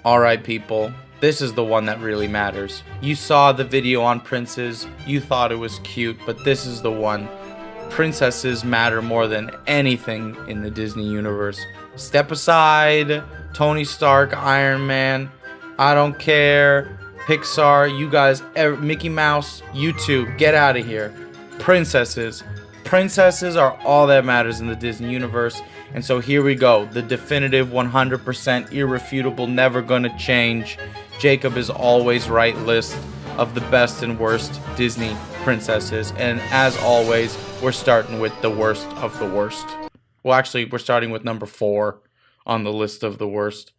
Alright people, this is the one that really matters. You saw the video on princes, you thought it was cute, but this is the one. Princesses matter more than anything in the Disney universe. Step aside, Tony Stark, Iron Man, I don't care, Pixar, you guys, Mickey Mouse, you two, get out of here. Princesses. Princesses are all that matters in the Disney universe. And so here we go, the definitive 100% irrefutable, never gonna change, Jacob is always right list of the best and worst Disney princesses. And as always, we're starting with the worst of the worst. Well, actually, we're starting with number 4 on the list of the worst.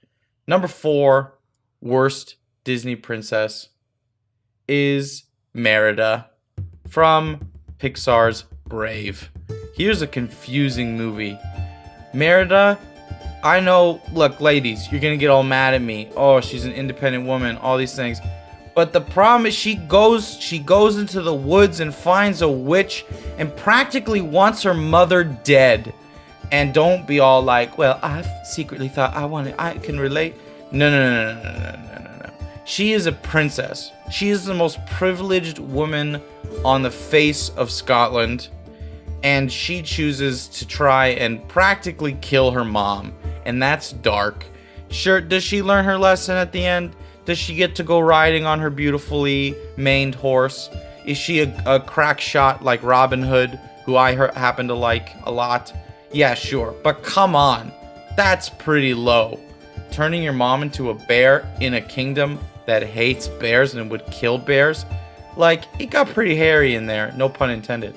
Number 4 worst Disney princess is Merida from Pixar's Brave. Here's a confusing movie. Merida, I know, look, ladies, you're gonna get all mad at me. Oh, she's an independent woman, all these things. But the problem is she goes into the woods and finds a witch and practically wants her mother dead. And don't be all like, well, I've secretly thought I can relate. No. She is a princess. She is the most privileged woman on the face of Scotland. And she chooses to try and practically kill her mom. And that's dark. Sure, does she learn her lesson at the end? Does she get to go riding on her beautifully maned horse? Is she a crack shot like Robin Hood, who I happen to like a lot? Yeah, sure. But come on. That's pretty low. Turning your mom into a bear in a kingdom that hates bears and would kill bears? Like, it got pretty hairy in there. No pun intended.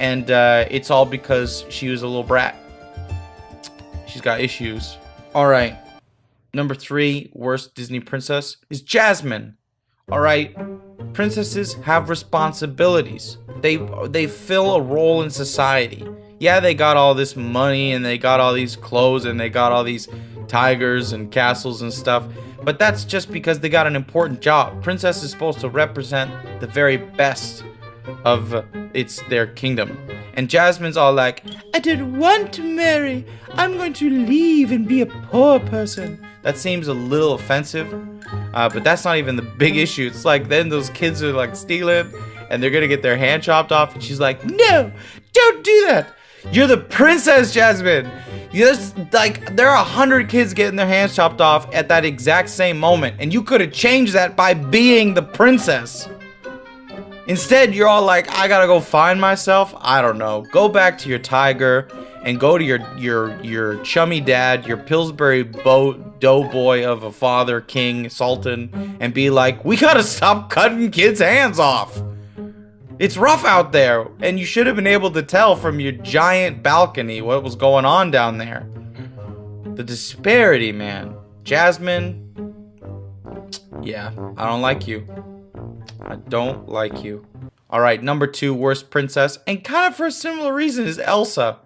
And it's all because she was a little brat. She's got issues. Alright. Number 3 worst Disney princess is Jasmine. Alright. Princesses have responsibilities. They fill a role in society. Yeah, they got all this money and they got all these clothes and they got all these tigers and castles and stuff. But that's just because they got an important job. Princess is supposed to represent the very best of their kingdom. And Jasmine's all like, I don't want to marry. I'm going to leave and be a poor person. That seems a little offensive, but that's not even the big issue. It's like then those kids are like stealing and they're gonna get their hand chopped off and she's like, no, don't do that. You're the princess, Jasmine. Like, there are 100 kids getting their hands chopped off at that exact same moment, and you could have changed that by being the princess. Instead, you're all like, I gotta go find myself. I don't know. Go back to your tiger and go to your chummy dad, your Pillsbury doughboy of a father, king, sultan, and be like, we gotta stop cutting kids' hands off. It's rough out there, and you should have been able to tell from your giant balcony what was going on down there. The disparity, man. Jasmine, yeah, I don't like you. I don't like you. Alright, number 2 worst princess, and kind of for a similar reason, is Elsa.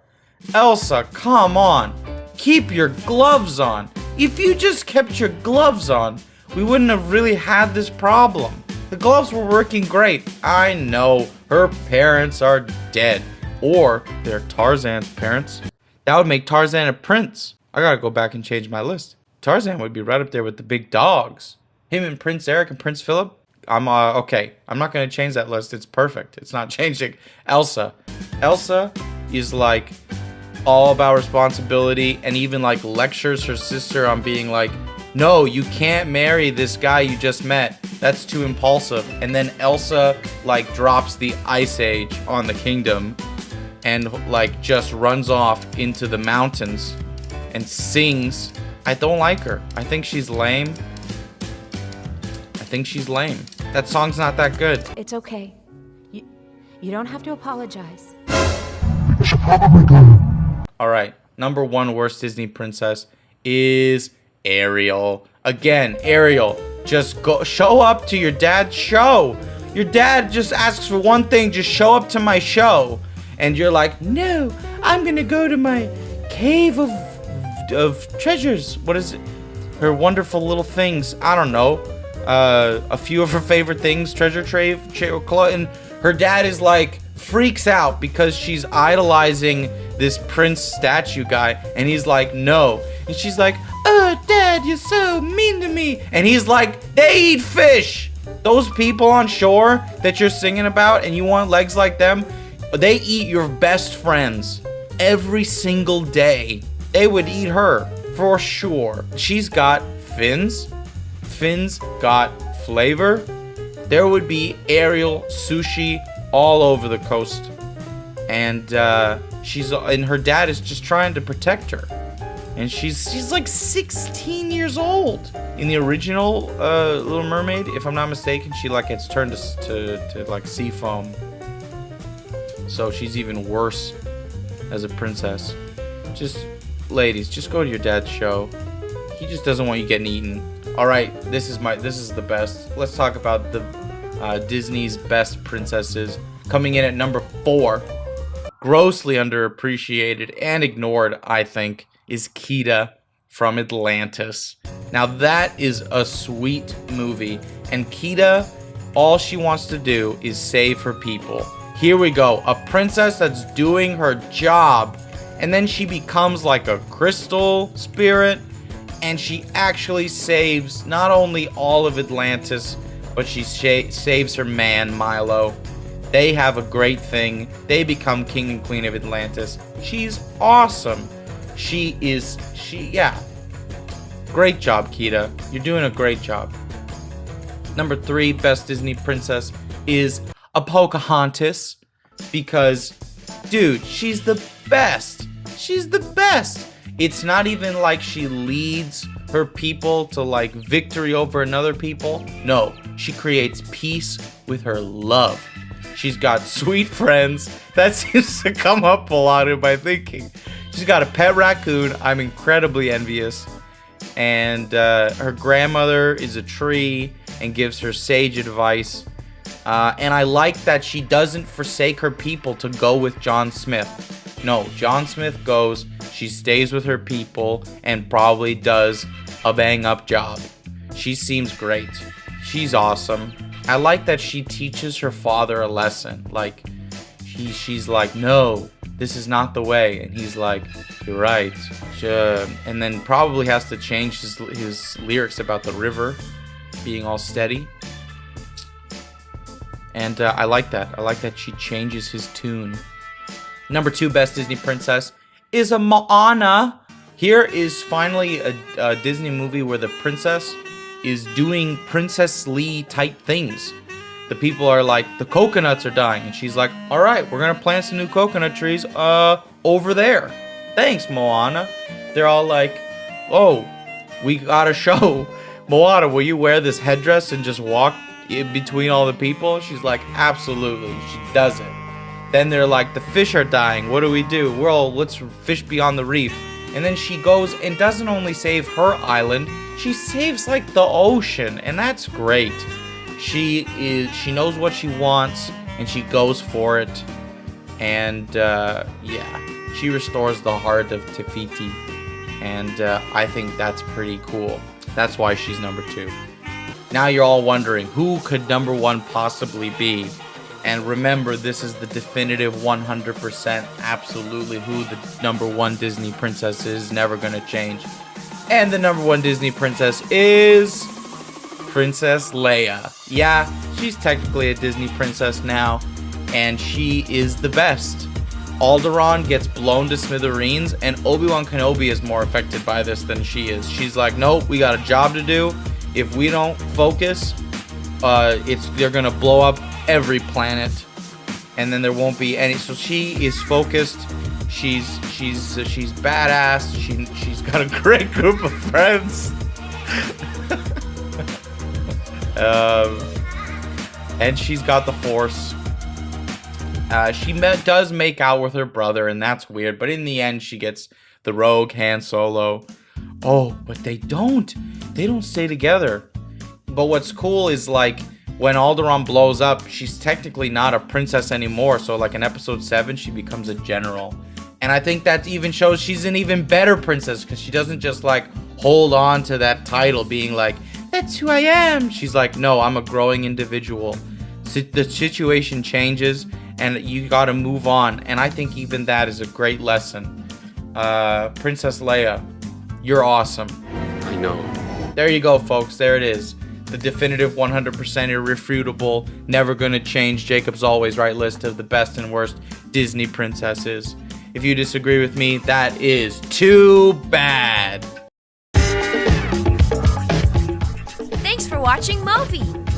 Elsa, come on. Keep your gloves on. If you just kept your gloves on, we wouldn't have really had this problem. The gloves were working great. I know, her parents are dead. Or they're Tarzan's parents. That would make Tarzan a prince. I gotta go back and change my list. Tarzan would be right up there with the big dogs. Him and Prince Eric and Prince Philip. Okay. I'm not gonna change that list. It's perfect. It's not changing. Elsa. Elsa is like all about responsibility and even like lectures her sister on being like, no, you can't marry this guy you just met. That's too impulsive. And then Elsa like drops the ice age on the kingdom and like just runs off into the mountains and sings. I don't like her. I think she's lame. That song's not that good. It's okay. You don't have to apologize. Alright, number 1 worst Disney princess is Ariel. Again, Ariel, just go show up to your dad's show. Your dad just asks for one thing, just show up to my show. And you're like, no, I'm gonna go to my cave of treasures. What is it? Her wonderful little things. I don't know. A few of her favorite things, treasure trove, and her dad is like, freaks out because she's idolizing this prince statue guy, and he's like, no. And she's like, oh, Dad, you're so mean to me. And he's like, they eat fish. Those people on shore that you're singing about and you want legs like them, they eat your best friends every single day. They would eat her for sure. She's got fins. Fins got flavor. There would be Ariel sushi all over the coast. And her dad is just trying to protect her. And she's like 16 years old. In the original Little Mermaid, if I'm not mistaken, she like gets turned to like sea foam. So she's even worse as a princess. Just, ladies, just go to your dad's show. He just doesn't want you getting eaten. All right, this is the best. Let's talk about the Disney's best princesses. Coming in at number 4, grossly underappreciated and ignored, I think, is Kida from Atlantis. Now that is a sweet movie, and Kida, all she wants to do is save her people. Here we go, a princess that's doing her job, and then she becomes like a crystal spirit, and she actually saves not only all of Atlantis, but she saves her man, Milo. They have a great thing. They become king and queen of Atlantis. She's awesome. Yeah. Great job, Kida. You're doing a great job. Number 3, best Disney princess is a Pocahontas. Because, dude, she's the best. She's the best. It's not even like she leads her people to like victory over another people. No, she creates peace with her love. She's got sweet friends. That seems to come up a lot in my thinking. She's got a pet raccoon. I'm incredibly envious. And her grandmother is a tree and gives her sage advice. And I like that she doesn't forsake her people to go with John Smith. No, John Smith goes, she stays with her people, and probably does a bang-up job. She seems great. She's awesome. I like that she teaches her father a lesson. Like, she's like, no, this is not the way. And he's like, you're right. And then probably has to change his lyrics about the river being all steady. And I like that. I like that she changes his tune. Number 2 best Disney princess is a Moana. Here is finally a Disney movie where the princess is doing Princess Lee type things. The people are like, the coconuts are dying. And she's like, all right, we're going to plant some new coconut trees over there. Thanks, Moana. They're all like, oh, we got a show. Moana, will you wear this headdress and just walk in between all the people? She's like, absolutely. She does it. Then they're like, the fish are dying. What do we do? Well, let's fish beyond the reef. And then she goes and doesn't only save her island, she saves like the ocean, and that's great. She knows what she wants, and she goes for it. And yeah, she restores the heart of Te Fiti, and I think that's pretty cool. That's why she's number 2. Now you're all wondering, who could number 1 possibly be? And remember, this is the definitive 100% absolutely who the number 1 Disney princess is. Never gonna change. And the number 1 Disney princess is Princess Leia. Yeah, she's technically a Disney princess now, and she is the best. Alderaan gets blown to smithereens, and Obi-Wan Kenobi is more affected by this than she is. She's like, nope, we got a job to do. If we don't focus, they're gonna blow up every planet, and then there won't be any. So she is focused. She's badass. She's got a great group of friends. And she's got the Force. She does make out with her brother, and that's weird. But in the end, she gets the rogue Han Solo. Oh, but they don't stay together. But what's cool is like, when Alderaan blows up, she's technically not a princess anymore. So like in episode 7, she becomes a general. And I think that even shows she's an even better princess, because she doesn't just like hold on to that title being like, that's who I am. She's like, no, I'm a growing individual. The situation changes, and you got to move on. And I think even that is a great lesson. Princess Leia, you're awesome. I know. There you go, folks. There it is. The definitive 100% irrefutable, never gonna change, Jacob's Always Right list of the best and worst Disney princesses. If you disagree with me, that is too bad. Thanks for watching MOVI.